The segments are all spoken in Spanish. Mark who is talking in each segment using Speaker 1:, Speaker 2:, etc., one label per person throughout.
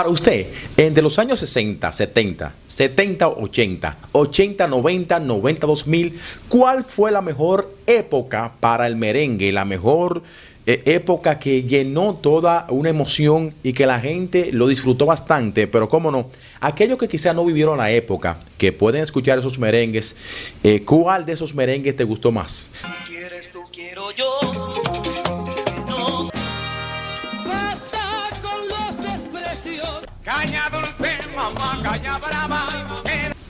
Speaker 1: Para usted, entre los años 60, 70, 70, 80, 80, 90, 90, 2000, ¿cuál fue la mejor época para el merengue? La mejor época que llenó toda una emoción y que la gente lo disfrutó bastante, pero cómo no, aquellos que quizás no vivieron la época, que pueden escuchar esos merengues, ¿cuál de esos merengues te gustó más?
Speaker 2: ¿Quieres tú, quiero yo?
Speaker 3: Caña dulce, mamá, caña brava.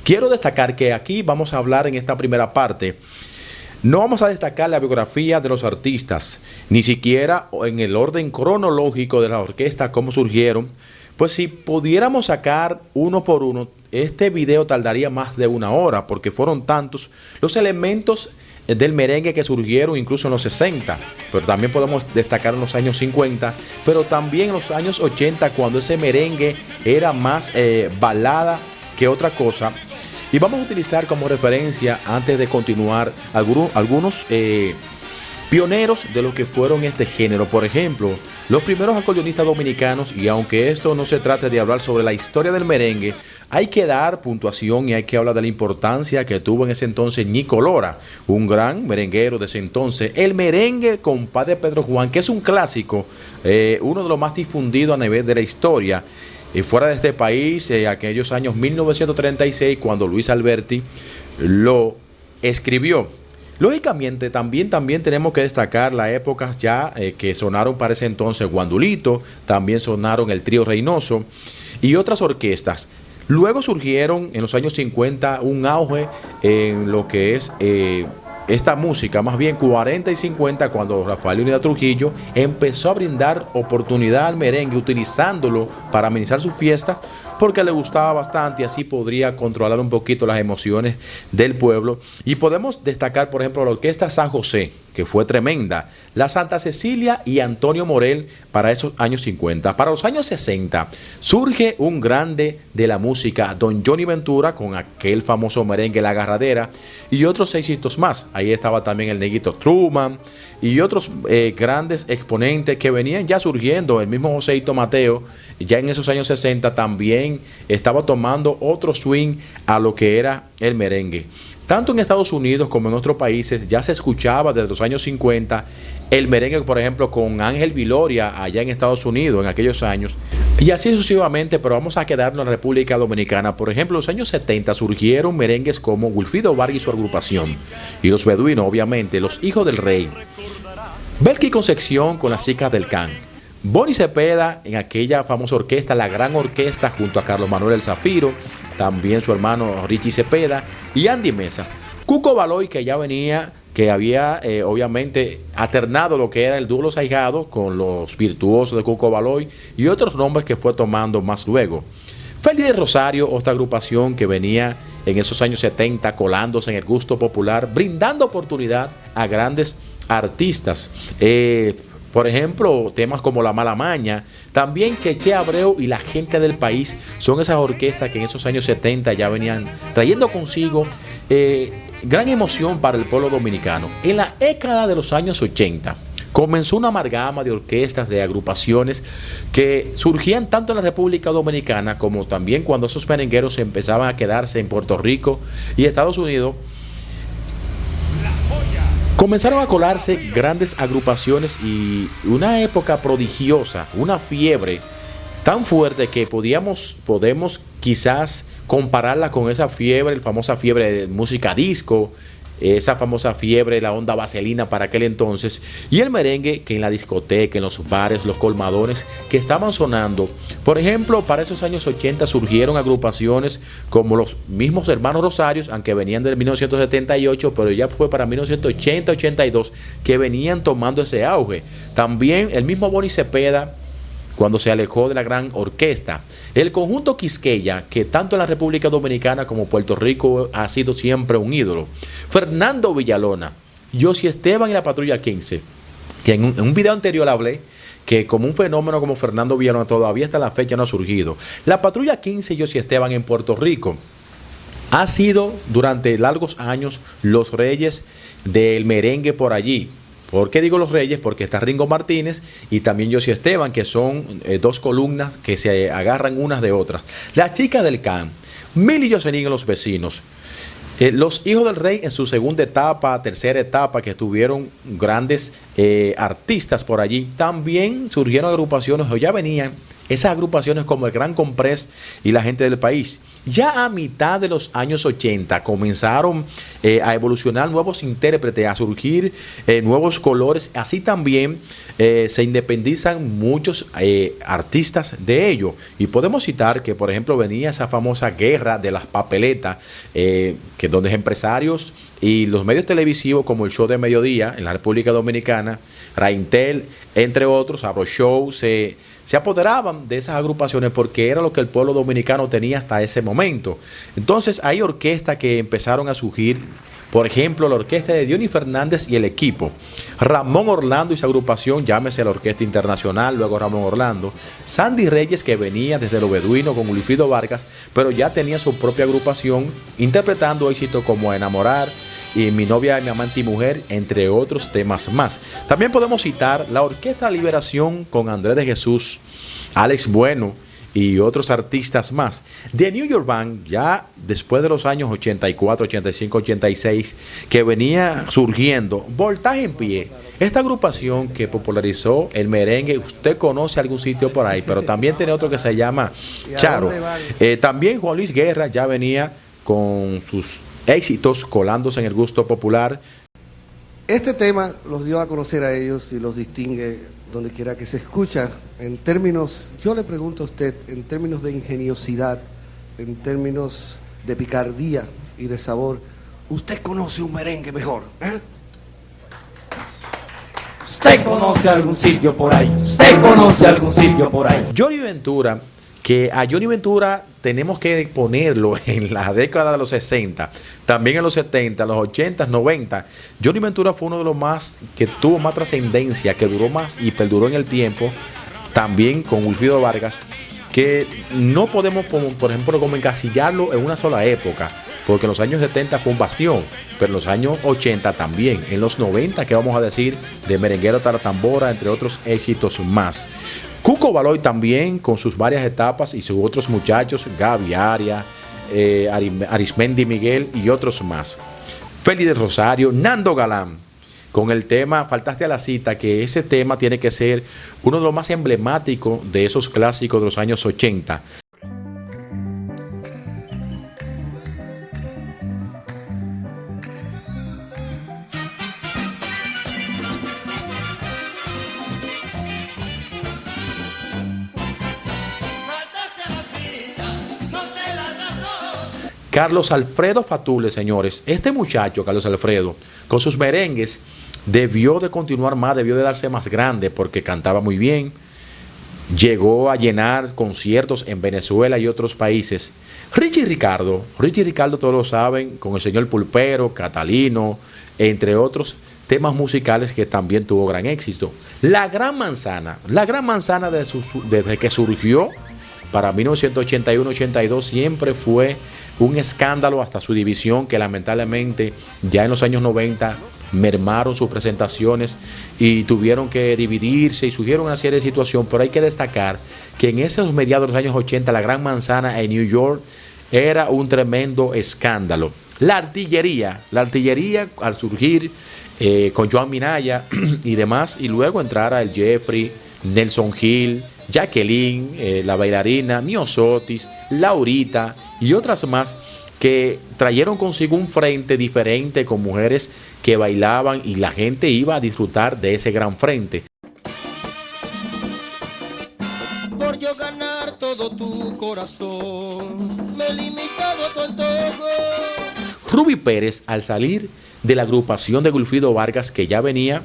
Speaker 1: Quiero destacar que aquí vamos a hablar en esta primera parte. No vamos a destacar la biografía de los artistas, ni siquiera en el orden cronológico de la orquesta, cómo surgieron. Pues si pudiéramos sacar uno por uno, este video tardaría más de una hora, porque fueron tantos los elementos del merengue que surgieron incluso en los 60, pero también podemos destacar en los años 50, pero también en los años 80, cuando ese merengue era más balada que otra cosa. Y vamos a utilizar como referencia, antes de continuar, algunos pioneros de lo que fueron este género. Por ejemplo, los primeros acordeonistas dominicanos, y aunque esto no se trate de hablar sobre la historia del merengue, hay que dar puntuación y hay que hablar de la importancia que tuvo en ese entonces Ñico Lora, un gran merenguero de ese entonces. El merengue compadre Pedro Juan, que es un clásico, uno de los más difundidos a nivel de la historia. Fuera de este país, aquellos años 1936, cuando Luis Alberti lo escribió. Lógicamente, también tenemos que destacar las épocas ya que sonaron para ese entonces Guandulito, también sonaron el Trío Reynoso y otras orquestas. Luego surgieron en los años 50 un auge en lo que es esta música, más bien 40 y 50, cuando Rafael Leónidas Trujillo empezó a brindar oportunidad al merengue, utilizándolo para amenizar sus fiestas, porque le gustaba bastante y así podría controlar un poquito las emociones del pueblo. Y podemos destacar, por ejemplo, la Orquesta San José, que fue tremenda, la Santa Cecilia y Antonio Morel para esos años 50. Para los años 60 surge un grande de la música, Don Johnny Ventura, con aquel famoso merengue La Agarradera y otros éxitos más. Ahí estaba también el Neguito Truman y otros grandes exponentes que venían ya surgiendo. El mismo Joseito Mateo, ya en esos años 60, también estaba tomando otro swing a lo que era el merengue. Tanto en Estados Unidos como en otros países ya se escuchaba desde los años 50 el merengue, por ejemplo, con Ángel Viloria allá en Estados Unidos en aquellos años. Y así sucesivamente, pero vamos a quedarnos en la República Dominicana. Por ejemplo, en los años 70 surgieron merengues como Wilfrido Vargas y su agrupación. Y los beduinos, obviamente, los Hijos del Rey. Belki Concepción con las Chicas del Can. Bonnie Cepeda en aquella famosa orquesta, la Gran Orquesta, junto a Carlos Manuel El Zafiro, también su hermano Richie Cepeda y Andy Mesa. Cuco Baloy, que ya venía, que había obviamente alternado lo que era el dúo Los Ahijados con los virtuosos de Cuco Baloy y otros nombres que fue tomando más luego. Félix de Rosario, otra agrupación que venía en esos años 70 colándose en el gusto popular, brindando oportunidad a grandes artistas. Por ejemplo, temas como La Mala Maña, también Cheche Abreu y La Gente del País son esas orquestas que en esos años 70 ya venían trayendo consigo gran emoción para el pueblo dominicano. En la década de los años 80 comenzó una amalgama de orquestas, de agrupaciones que surgían tanto en la República Dominicana como también cuando esos merengueros empezaban a quedarse en Puerto Rico y Estados Unidos. Comenzaron a colarse grandes agrupaciones y una época prodigiosa, una fiebre tan fuerte que podemos quizás compararla con esa fiebre, la famosa fiebre de música disco, esa famosa fiebre de la onda vaselina para aquel entonces, y el merengue que en la discoteca, en los bares, los colmadones que estaban sonando. Por ejemplo, para esos años 80 surgieron agrupaciones como los mismos Hermanos Rosarios, aunque venían del 1978, pero ya fue para 1980-82 que venían tomando ese auge. También el mismo Bonnie Cepeda, cuando se alejó de la gran orquesta. El conjunto Quisqueya, que tanto en la República Dominicana como Puerto Rico ha sido siempre un ídolo. Fernando Villalona, Josy Esteban y la Patrulla 15, que en un video anterior hablé que como un fenómeno como Fernando Villalona todavía hasta la fecha no ha surgido. La Patrulla 15 y Josy Esteban en Puerto Rico ha sido durante largos años los reyes del merengue por allí. ¿Por qué digo Los Reyes? Porque está Ringo Martínez y también José Esteban, que son dos columnas que se agarran unas de otras. Las chicas del Can, Mil y Jocelyn y los vecinos. Los Hijos del Rey en su segunda etapa, tercera etapa, que tuvieron grandes artistas por allí, también surgieron agrupaciones, o ya venían esas agrupaciones como el Gran Comprés y La Gente del País. Ya a mitad de los años 80 comenzaron a evolucionar nuevos intérpretes, a surgir nuevos colores. Así también se independizan muchos artistas de ello. Y podemos citar que, por ejemplo, venía esa famosa guerra de las papeletas, que donde empresarios y los medios televisivos como el Show de Mediodía en la República Dominicana, Raintel, entre otros, Abro Show, se apoderaban de esas agrupaciones porque era lo que el pueblo dominicano tenía hasta ese momento. Entonces hay orquestas que empezaron a surgir, por ejemplo, la orquesta de Diony Fernández y el equipo, Ramón Orlando y su agrupación, llámese la Orquesta Internacional, luego Ramón Orlando, Sandy Reyes, que venía desde Lo Beduino con Wilfrido Vargas, pero ya tenía su propia agrupación, interpretando éxitos como Enamorar y Mi Novia, Mi Amante y Mujer, entre otros temas más. También podemos citar la Orquesta Liberación con Andrés de Jesús, Alex Bueno y otros artistas más. The New York Band, ya después de los años 84, 85, 86, que venía surgiendo, Voltaje en Pie. Esta agrupación que popularizó el merengue, usted conoce algún sitio por ahí, pero también tiene otro que se llama Charo. También Juan Luis Guerra ya venía con sus éxitos colándose en el gusto popular.
Speaker 4: Este tema los dio a conocer a ellos y los distingue donde quiera que se escucha. En términos, yo le pregunto a usted, en términos de ingeniosidad, en términos de picardía y de sabor, ¿usted conoce un merengue mejor?
Speaker 5: ¿Usted conoce algún sitio por ahí? ¿Usted conoce algún sitio por ahí?
Speaker 1: Johnny Ventura, que a Johnny Ventura tenemos que ponerlo en la década de los 60, también en los 70, los 80, 90. Johnny Ventura fue uno de los más que tuvo más trascendencia, que duró más y perduró en el tiempo, también con Wilfrido Vargas, que no podemos, por ejemplo, como encasillarlo en una sola época, porque en los años 70 fue un bastión, pero en los años 80 también, en los 90, que vamos a decir, de Merenguero Taratambora, entre otros éxitos más. Cuco Baloy también, con sus varias etapas, y sus otros muchachos, Gaby Aria, Arismendi Miguel y otros más. Félix del Rosario, Nando Galán, con el tema Faltaste a la cita, que ese tema tiene que ser uno de los más emblemáticos de esos clásicos de los años 80. Carlos Alfredo Fatule, señores. Este muchacho, Carlos Alfredo, con sus merengues, debió de continuar más, debió de darse más grande porque cantaba muy bien. Llegó a llenar conciertos en Venezuela y otros países. Richie Ricardo todos lo saben, con el señor Pulpero, Catalino, entre otros temas musicales que también tuvo gran éxito. La Gran Manzana desde que surgió para 1981-82 siempre fue un escándalo hasta su división, que lamentablemente ya en los años 90 mermaron sus presentaciones y tuvieron que dividirse y surgieron una serie de situaciones, pero hay que destacar que en esos mediados de los años 80 la Gran Manzana en New York era un tremendo escándalo. La artillería al surgir con Joan Minaya y demás, y luego entrara el Jeffrey, Nelson Gil, Jacqueline, la bailarina, Miosotis, Laurita y otras más, que trajeron consigo un frente diferente con mujeres que bailaban y la gente iba a disfrutar de ese gran frente.
Speaker 6: Por yo ganar todo tu corazón, me he limitado a tu antojo.
Speaker 1: Ruby Pérez, al salir de la agrupación de Wilfrido Vargas, que ya venía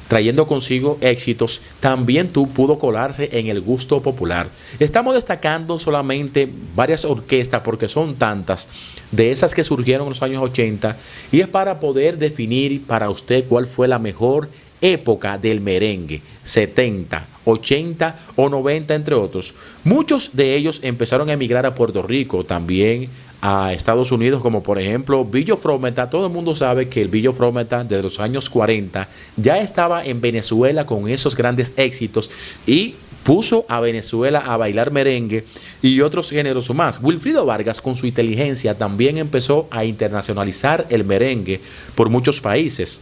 Speaker 1: trayendo consigo éxitos, también pudo colarse en el gusto popular. Estamos destacando solamente varias orquestas porque son tantas de esas que surgieron en los años 80, y es para poder definir para usted cuál fue la mejor época del merengue, 70, 80 o 90, entre otros. Muchos de ellos empezaron a emigrar a Puerto Rico, también a Estados Unidos, como por ejemplo Billo Frometa. Todo el mundo sabe que el Billo Frometa desde los años 40 ya estaba en Venezuela con esos grandes éxitos y puso a Venezuela a bailar merengue y otros géneros más. Wilfrido Vargas, con su inteligencia, también empezó a internacionalizar el merengue por muchos países.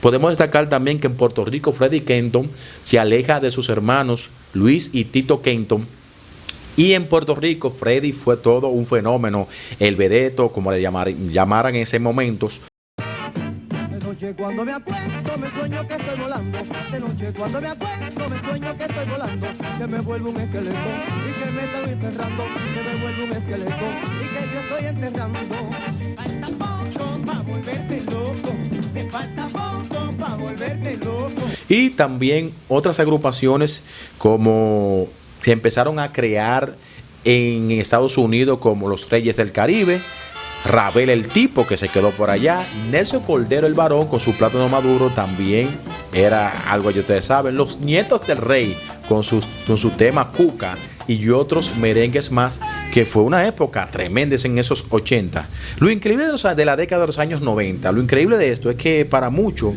Speaker 1: Podemos destacar también que en Puerto Rico Freddie Kenton se aleja de sus hermanos Luis y Tito Kenton. Y en Puerto Rico, Freddy fue todo un fenómeno, el vedeto, como le llamaran en ese momento.
Speaker 6: De noche cuando me acuesto me sueño que estoy volando. De noche cuando me acuesto me sueño que estoy volando. Que me vuelvo un esqueleto y que me estoy enterrando. Que me vuelvo un esqueleto y que yo estoy enterrando. Falta poco para volverte loco. Me falta poco para volverte loco.
Speaker 1: Y también otras agrupaciones como se empezaron a crear en Estados Unidos, como los Reyes del Caribe, Rabel el Tipo, que se quedó por allá, Nelson Cordero el Varón con su Plátano Maduro también era algo que ustedes saben, los Nietos del Rey con su tema Cuca y otros merengues más, que fue una época tremenda en esos 80. Lo increíble de la década de los años 90, lo increíble de esto es que para muchos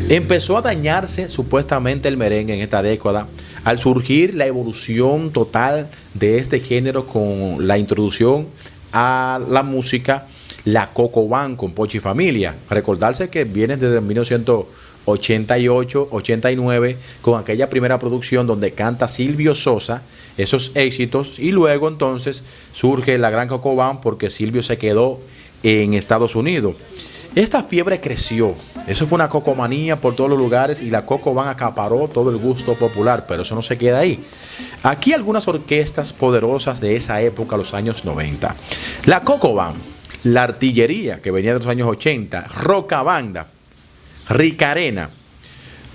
Speaker 1: empezó a dañarse supuestamente el merengue en esta década al surgir la evolución total de este género con la introducción a la música, la Coco Band con Pochi Familia. Recordarse que viene desde 1988, 89, con aquella primera producción donde canta Silvio Sosa, esos éxitos, y luego entonces surge la Gran Coco Band porque Silvio se quedó en Estados Unidos. Esta fiebre creció, eso fue una cocomanía por todos los lugares y la Coco Band acaparó todo el gusto popular, pero eso no se queda ahí. Aquí algunas orquestas poderosas de esa época, los años 90. La Coco Band, la Artillería, que venía de los años 80, Roca Banda, Ricarena,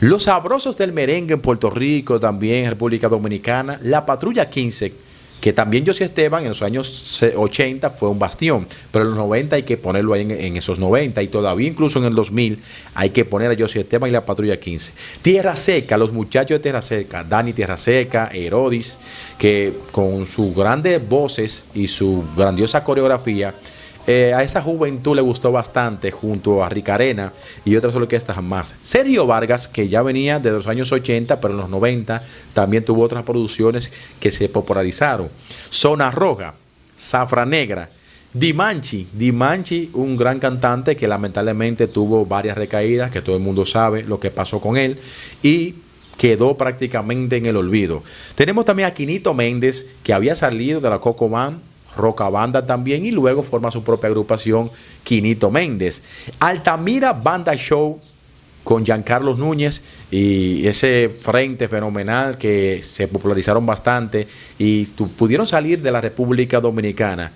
Speaker 1: los Sabrosos del Merengue en Puerto Rico, también en República Dominicana, la Patrulla 15, que también José Esteban en los años 80 fue un bastión, pero en los 90 hay que ponerlo ahí en esos 90 y todavía incluso en el 2000 hay que poner a José Esteban y la Patrulla 15. Tierra Seca, los muchachos de Tierra Seca, Dani Tierra Seca, Herodis, que con sus grandes voces y su grandiosa coreografía, a esa juventud le gustó bastante, junto a Ricarena y otras orquestas más. Sergio Vargas, que ya venía de los años 80, pero en los 90 también tuvo otras producciones que se popularizaron. Zona Roja, Zafra Negra, Dimanchi, un gran cantante que lamentablemente tuvo varias recaídas, que todo el mundo sabe lo que pasó con él, y quedó prácticamente en el olvido. Tenemos también a Quinito Méndez, que había salido de la Coco Band, Roca Banda también, y luego forma su propia agrupación, Quinito Méndez. Altamira Banda Show con Giancarlos Núñez y ese frente fenomenal que se popularizaron bastante y pudieron salir de la República Dominicana.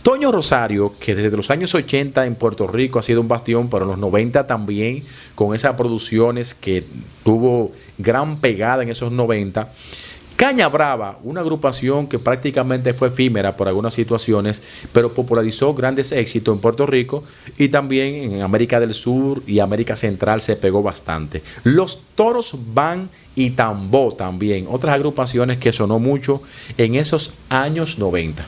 Speaker 1: Toño Rosario, que desde los años 80 en Puerto Rico ha sido un bastión, pero en los 90 también, con esas producciones que tuvo gran pegada en esos 90. Caña Brava, una agrupación que prácticamente fue efímera por algunas situaciones, pero popularizó grandes éxitos en Puerto Rico y también en América del Sur y América Central se pegó bastante. Los Toros Band y Tambó también, otras agrupaciones que sonó mucho en esos años 90.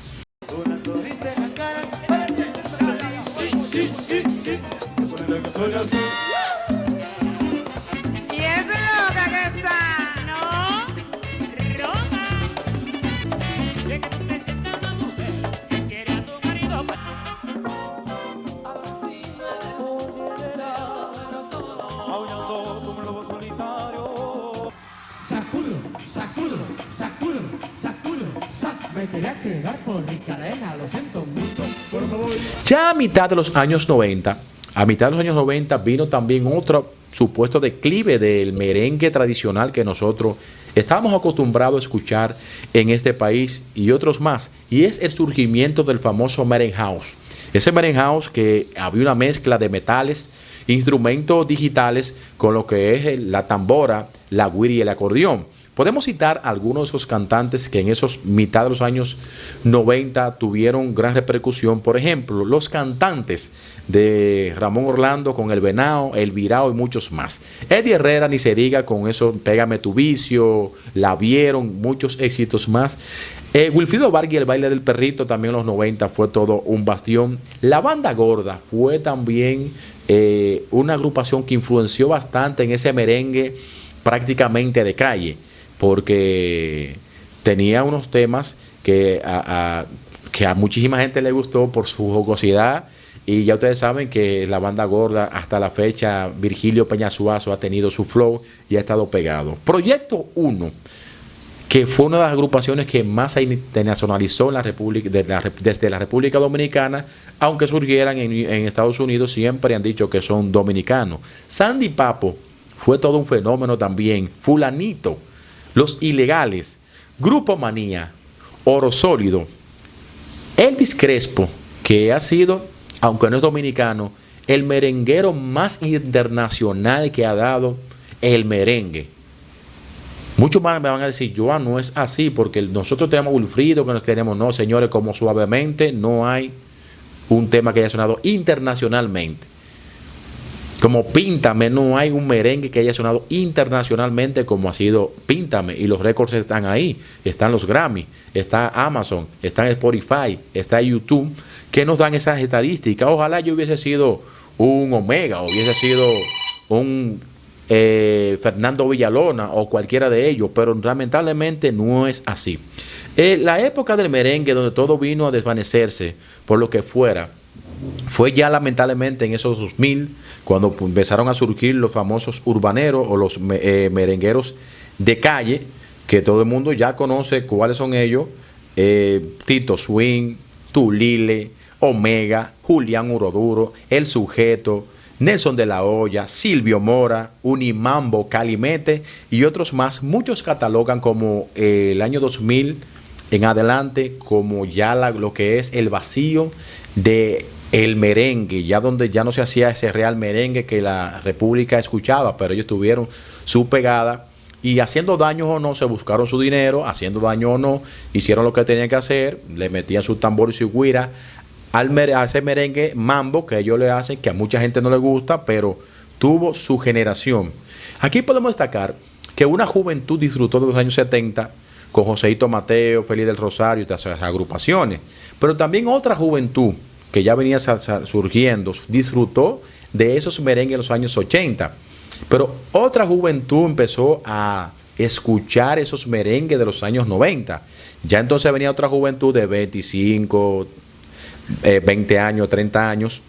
Speaker 1: Ya a mitad de los años 90, vino también otro supuesto declive del merengue tradicional que nosotros estábamos acostumbrados a escuchar en este país y otros más, y es el surgimiento del famoso merengue house. Ese merengue house que había una mezcla de metales, instrumentos digitales con lo que es la tambora, la güira y el acordeón. Podemos citar algunos de esos cantantes que en esos mitad de los años 90 tuvieron gran repercusión. Por ejemplo, los cantantes de Ramón Orlando con El Venao, El Virao y muchos más. Eddie Herrera, ni se diga, con eso, Pégame tu vicio, La Vieron, muchos éxitos más. Wilfrido Vargas y El Baile del Perrito también en los 90 fue todo un bastión. La Banda Gorda fue también una agrupación que influenció bastante en ese merengue prácticamente de calle, porque tenía unos temas que a muchísima gente le gustó por su jocosidad. Y ya ustedes saben que la Banda Gorda, hasta la fecha, Virgilio Peñasuazo ha tenido su flow y ha estado pegado. Proyecto 1, que fue una de las agrupaciones que más se internacionalizó en la República, desde la República Dominicana, aunque surgieran en Estados Unidos, siempre han dicho que son dominicanos. Sandy Papo fue todo un fenómeno también. Fulanito, Los Ilegales, Grupo Manía, Oro Sólido, Elvis Crespo, que ha sido, aunque no es dominicano, el merenguero más internacional que ha dado el merengue. Muchos más me van a decir, Joan, no es así, porque nosotros tenemos Wilfrido, que nos tenemos, no, señores, como Suavemente, no hay un tema que haya sonado internacionalmente. Como Píntame, no hay un merengue que haya sonado internacionalmente como ha sido Píntame, y los récords están ahí, están los Grammy, está Amazon, está Spotify, está YouTube, que nos dan esas estadísticas. Ojalá yo hubiese sido un Omega, o hubiese sido un Fernando Villalona o cualquiera de ellos, pero lamentablemente no es así. La época del merengue, donde todo vino a desvanecerse por lo que fuera, fue ya lamentablemente en esos 2000, cuando empezaron a surgir los famosos urbaneros o los merengueros de calle, que todo el mundo ya conoce cuáles son ellos: Tito Swing, Tulile, Omega, Julián Uroduro, El Sujeto, Nelson de la Hoya, Silvio Mora, Unimambo, Calimete y otros más. Muchos catalogan como el año 2000 en adelante como ya lo que es el vacío de el merengue, ya donde ya no se hacía ese real merengue que la República escuchaba, pero ellos tuvieron su pegada y, haciendo daños o no, se buscaron su dinero, haciendo daño o no, hicieron lo que tenían que hacer, le metían su tambor y su guira a ese merengue mambo que ellos le hacen, que a mucha gente no le gusta, pero tuvo su generación. Aquí podemos destacar que una juventud disfrutó de los años 70 con Joseito Mateo, Félix del Rosario y otras agrupaciones, pero también otra juventud que ya venía surgiendo disfrutó de esos merengues en los años 80, pero otra juventud empezó a escuchar esos merengues de los años 90. Ya entonces venía otra juventud de 25, 20 años, 30 años,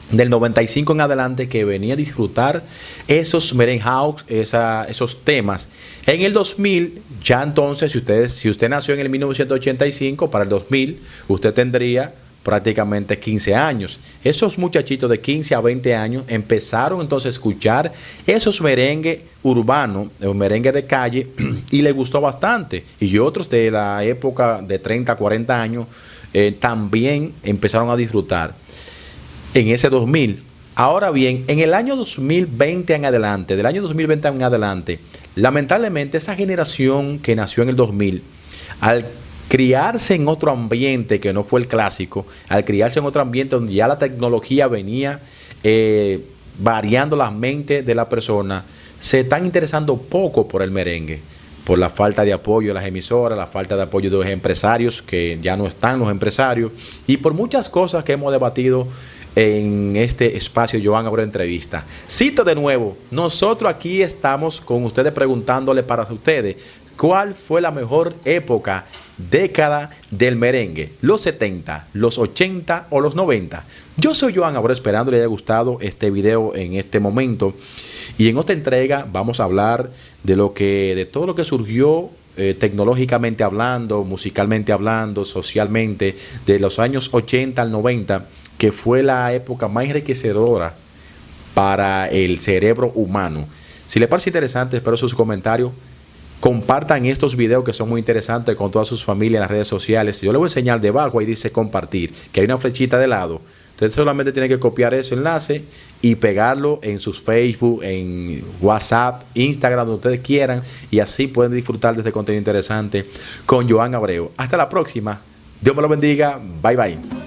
Speaker 1: del 95 en adelante, que venía a disfrutar esos merengue-house, esos temas. En el 2000, ya entonces, si usted nació en el 1985, para el 2000, usted tendría prácticamente 15 años. Esos muchachitos de 15 a 20 años empezaron entonces a escuchar esos merengue urbanos, o merengue de calle, y les gustó bastante. Y otros de la época de 30 a 40 años también empezaron a disfrutar en ese 2000. Ahora bien, en el año 2020 en adelante, del año 2020 en adelante, lamentablemente esa generación que nació en el 2000, al criarse en otro ambiente que no fue el clásico, al criarse en otro ambiente donde ya la tecnología venía variando las mentes de la persona, se están interesando poco por el merengue, por la falta de apoyo de las emisoras, la falta de apoyo de los empresarios, que ya no están los empresarios, y por muchas cosas que hemos debatido en este espacio Joan Abreu Entrevista. Cito de nuevo, nosotros aquí estamos con ustedes preguntándole para ustedes, ¿cuál fue la mejor época, década del merengue? ¿Los 70, los 80 o los 90? Yo soy Joan Abreu, esperando le haya gustado este video en este momento. Y en otra entrega vamos a hablar de todo lo que surgió tecnológicamente hablando, musicalmente hablando, socialmente, de los años 80 al 90, que fue la época más enriquecedora para el cerebro humano. Si les parece interesante, espero sus comentarios. Compartan estos videos que son muy interesantes con todas sus familias en las redes sociales. Yo les voy a enseñar debajo, ahí dice compartir, que hay una flechita de lado Usted solamente tiene que copiar ese enlace y pegarlo en sus Facebook, en WhatsApp, Instagram, donde ustedes quieran, y así pueden disfrutar de este contenido interesante con Joan Abreu. Hasta la próxima. Dios me lo bendiga. Bye bye.